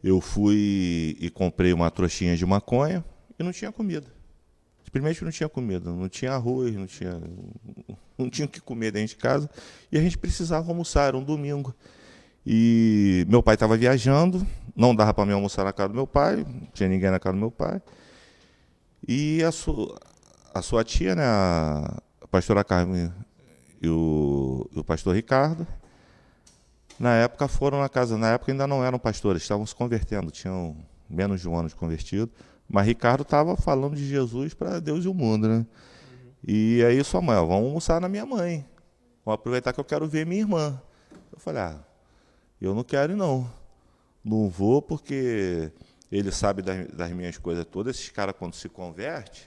Eu fui e comprei uma trouxinha de maconha e não tinha comida. Simplesmente não tinha comida, não tinha arroz, não tinha o que comer dentro de casa. E a gente precisava almoçar, era um domingo. E meu pai estava viajando, não dava para mim almoçar na casa do meu pai, não tinha ninguém na casa do meu pai. E a sua tia, né, a pastora Carmen e o pastor Ricardo, na época foram na casa, na época ainda não eram pastores, estavam se convertendo, tinham menos de um ano de convertido, mas Ricardo estava falando de Jesus para Deus e o mundo, né? E aí sua mãe, ó, vamos almoçar na minha mãe, vamos aproveitar que eu quero ver minha irmã. Eu falei, eu não quero ir não, não vou porque ele sabe das minhas coisas todas, esses caras quando se convertem,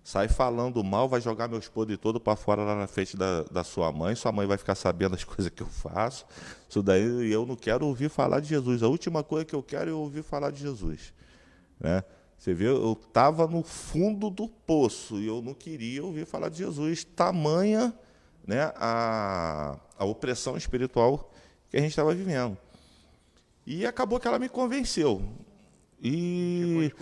sai falando mal, vai jogar meus podres todos para fora lá na frente da sua mãe vai ficar sabendo as coisas que eu faço. Isso daí eu não quero ouvir falar de Jesus. A última coisa que eu quero é ouvir falar de Jesus. Né? Você vê, eu estava no fundo do poço e eu não queria ouvir falar de Jesus. Tamanha, né, a opressão espiritual que a gente estava vivendo. E acabou que ela me convenceu. E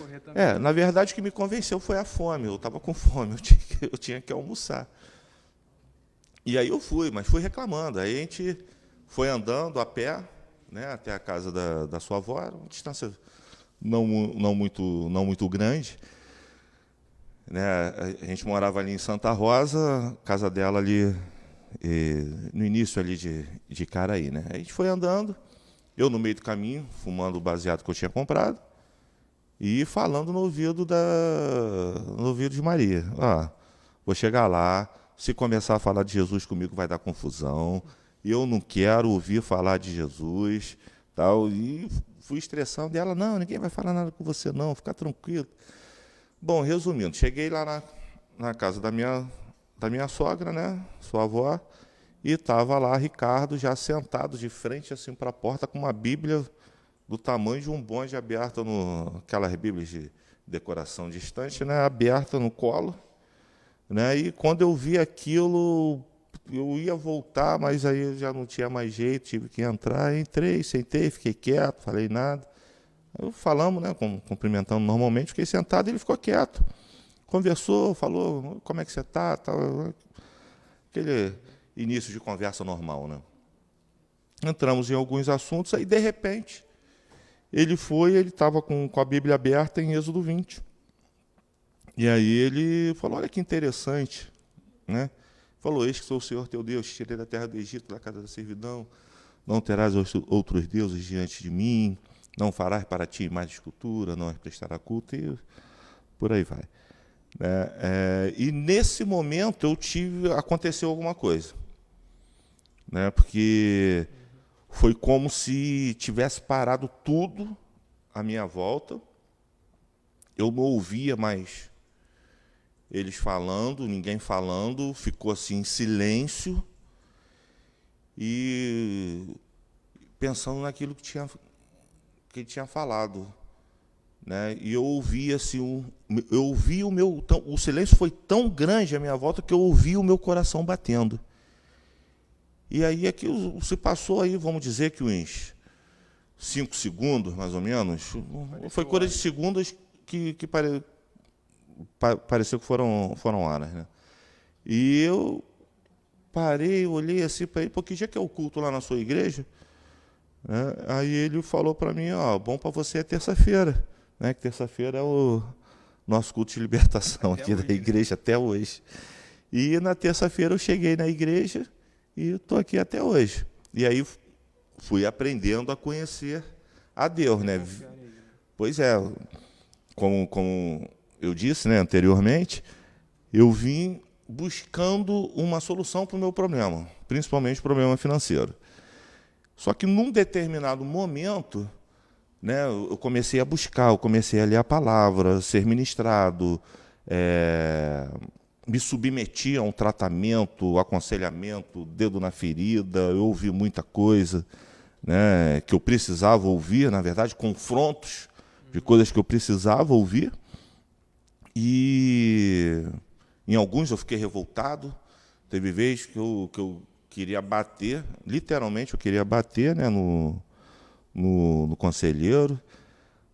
na verdade o que me convenceu foi a fome. Eu estava com fome, eu tinha que almoçar. E aí eu fui, mas fui reclamando. Aí a gente foi andando a pé, né, até a casa da sua avó, era uma distância não muito grande. Né? A gente morava ali em Santa Rosa, casa dela ali no início ali de Caraí. Né? A gente foi andando, eu no meio do caminho, fumando o baseado que eu tinha comprado, e falando no ouvido de Maria. Vou chegar lá, se começar a falar de Jesus comigo vai dar confusão, eu não quero ouvir falar de Jesus, tal. E fui estressando dela, não, ninguém vai falar nada com você não, fica tranquilo. Bom, resumindo, cheguei lá na casa da minha sogra, né, sua avó, e estava lá Ricardo já sentado de frente assim para a porta com uma Bíblia do tamanho de um bonde aberta aquelas bíblias de decoração distante, né, aberta no colo, né? E quando eu vi aquilo, eu ia voltar, mas aí eu já não tinha mais jeito, tive que entrar, entrei, sentei, fiquei quieto, falei nada. Aí falamos, né, cumprimentando normalmente, fiquei sentado e ele ficou quieto. Conversou, falou, como é que você está, tal, aquele início de conversa normal, né? Entramos em alguns assuntos, aí de repente ele estava com a Bíblia aberta em Êxodo 20. E aí ele falou, olha que interessante, né? Falou, eis que sou o Senhor teu Deus, te tirei da terra do Egito, da casa da servidão, não terás outros deuses diante de mim, não farás para ti mais escultura, não prestará culto, e por aí vai. E nesse momento aconteceu alguma coisa, né? Porque foi como se tivesse parado tudo à minha volta. Eu não ouvia mais eles falando, ninguém falando, ficou assim em silêncio e pensando naquilo que ele tinha falado, né? E eu ouvi assim, o silêncio foi tão grande à minha volta que eu ouvi o meu coração batendo. E aí aquilo se passou aí, vamos dizer que uns 5 segundos, mais ou menos. Foi coisa de segundos que pareceu que foram horas. Né? E eu parei, olhei assim para ele, porque já que é o culto lá na sua igreja, né? Aí ele falou para mim, bom para você é terça-feira, né? Que terça-feira é o nosso culto de libertação até aqui hoje, da igreja, até hoje. E na terça-feira eu cheguei na igreja e estou aqui até hoje. E aí fui aprendendo a conhecer a Deus, né? Pois é, como eu disse, né, anteriormente, eu vim buscando uma solução para o meu problema, principalmente o problema financeiro. Só que num determinado momento, né, eu comecei a buscar, eu comecei a ler a palavra, ser ministrado, me submeti a um tratamento, aconselhamento, dedo na ferida, eu ouvi muita coisa, né, que eu precisava ouvir, na verdade, confrontos de coisas que eu precisava ouvir. E em alguns eu fiquei revoltado. Teve vezes que eu queria bater, literalmente eu queria bater, né, no no conselheiro,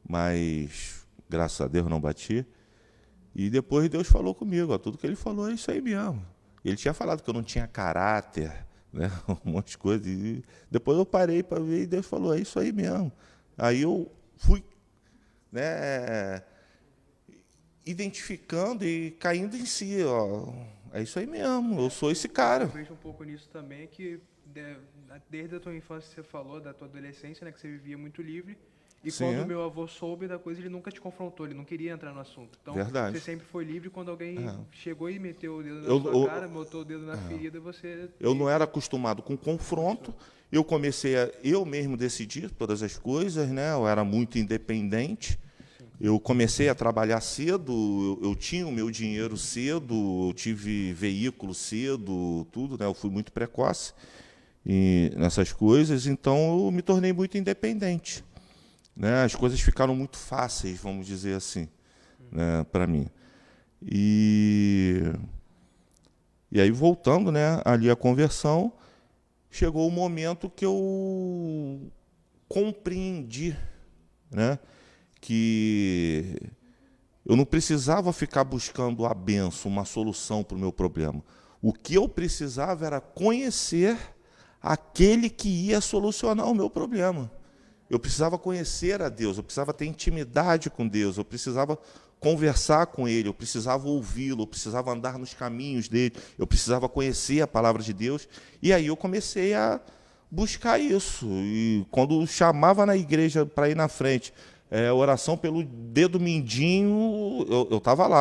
mas graças a Deus não bati. E depois Deus falou comigo, ó, tudo que ele falou é isso aí mesmo. Ele tinha falado que eu não tinha caráter, né, um monte de coisa. E depois eu parei para ver e Deus falou, é isso aí mesmo. Aí eu fui, né, identificando e caindo em si, ó, é isso aí mesmo, eu sou esse cara. Eu vejo um pouco nisso também, que desde a tua infância você falou, da tua adolescência, né, que você vivia muito livre. E Sim, quando o meu avô soube da coisa, ele nunca te confrontou, ele não queria entrar no assunto. Então, verdade. você sempre foi livre. Quando alguém chegou e meteu o dedo na Eu, sua cara, botou o dedo na ferida, você... eu não era acostumado com confronto. Eu comecei a eu mesmo decidir todas as coisas, né? Eu era muito independente. Eu comecei a trabalhar cedo, eu tinha o meu dinheiro cedo, eu tive veículo cedo, tudo, né? Eu fui muito precoce nessas coisas, então eu me tornei muito independente, né? As coisas ficaram muito fáceis, vamos dizer assim, né, para mim. E aí, voltando, né, ali a conversão, chegou o momento que eu compreendi, né, que eu não precisava ficar buscando a benção, uma solução para o meu problema. O que eu precisava era conhecer aquele que ia solucionar o meu problema. Eu precisava conhecer a Deus, eu precisava ter intimidade com Deus, eu precisava conversar com Ele, eu precisava ouvi-lo, eu precisava andar nos caminhos dele, eu precisava conhecer a palavra de Deus. E aí eu comecei a buscar isso. E quando chamava na igreja para ir na frente, oração pelo dedo mindinho, eu estava lá.